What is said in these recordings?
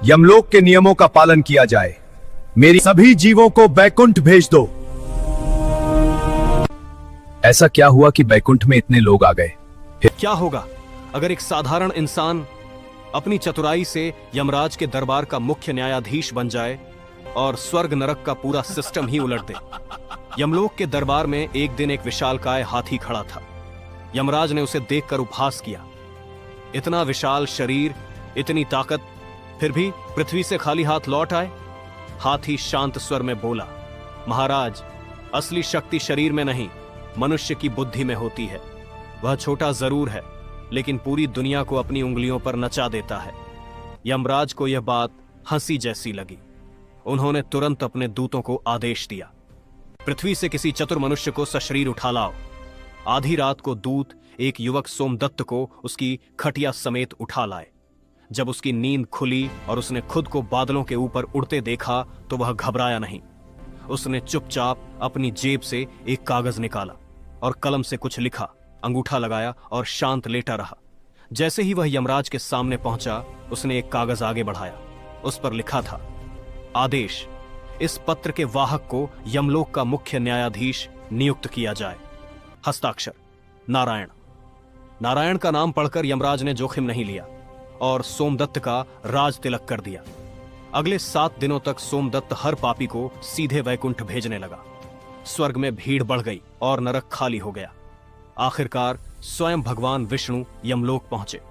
यमलोक के नियमों का पालन किया जाए। मेरी सभी जीवों को बैकुंठ भेज दो। ऐसा क्या हुआ कि बैकुंठ में इतने लोग आ गए? क्या होगा अगर एक साधारण इंसान अपनी चतुराई से यमराज के दरबार का मुख्य न्यायाधीश बन जाए और स्वर्ग नरक का पूरा सिस्टम ही उलट दे। यमलोक के दरबार में एक दिन एक विशालकाय हाथी खड़ा था। यमराज ने उसे देखकर उपहास किया। इतना विशाल शरीर, इतनी ताकत, फिर भी पृथ्वी से खाली हाथ लौट आए। हाथी शांत स्वर में बोला, महाराज, असली शक्ति शरीर में नहीं, मनुष्य की बुद्धि में होती है। वह छोटा जरूर है, लेकिन पूरी दुनिया को अपनी उंगलियों पर नचा देता है। यमराज को यह बात हंसी जैसी लगी। उन्होंने तुरंत अपने दूतों को आदेश दिया, पृथ्वी से किसी चतुर मनुष्य को सशरीर उठा लाओ। आधी रात को दूत एक युवक सोमदत्त को उसकी खटिया समेत उठा लाए। जब उसकी नींद खुली और उसने खुद को बादलों के ऊपर उड़ते देखा तो वह घबराया नहीं। उसने चुपचाप अपनी जेब से एक कागज निकाला और कलम से कुछ लिखा, अंगूठा लगाया और शांत लेटा रहा। जैसे ही वह यमराज के सामने पहुंचा, उसने एक कागज आगे बढ़ाया। उस पर लिखा था, आदेश, इस पत्र के वाहक को यमलोक का मुख्य न्यायाधीश नियुक्त किया जाए। हस्ताक्षर नारायण। नारायण का नाम पढ़कर यमराज ने जोखिम नहीं लिया और सोमदत्त का राज तिलक कर दिया। अगले 7 दिनों तक सोमदत्त हर पापी को सीधे वैकुंठ भेजने लगा। स्वर्ग में भीड़ बढ़ गई और नरक खाली हो गया। आखिरकार स्वयं भगवान विष्णु यमलोक पहुंचे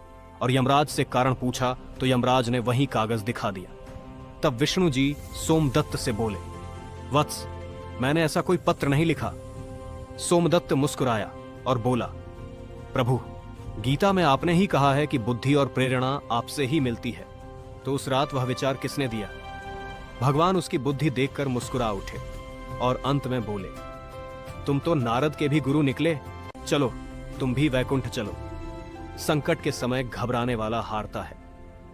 और यमराज से कारण पूछा तो यमराज ने वही कागज दिखा दिया। तब विष्णु जी सोमदत्त से बोले, वत्स, मैंने ऐसा कोई पत्र नहीं लिखा। सोमदत्त मुस्कुराया और बोला, प्रभु, गीता में आपने ही कहा है कि बुद्धि और प्रेरणा आपसे ही मिलती है, तो उस रात वह विचार किसने दिया? भगवान उसकी बुद्धि देखकर मुस्कुरा उठे और अंत में बोले, तुम तो नारद के भी गुरु निकले, चलो तुम भी वैकुंठ चलो। संकट के समय घबराने वाला हारता है,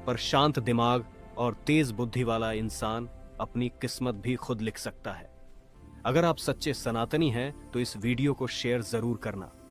पर शांत दिमाग और तेज बुद्धि वाला इंसान अपनी किस्मत भी खुद लिख सकता है। अगर आप सच्चे सनातनी हैं तो इस वीडियो को शेयर जरूर करना।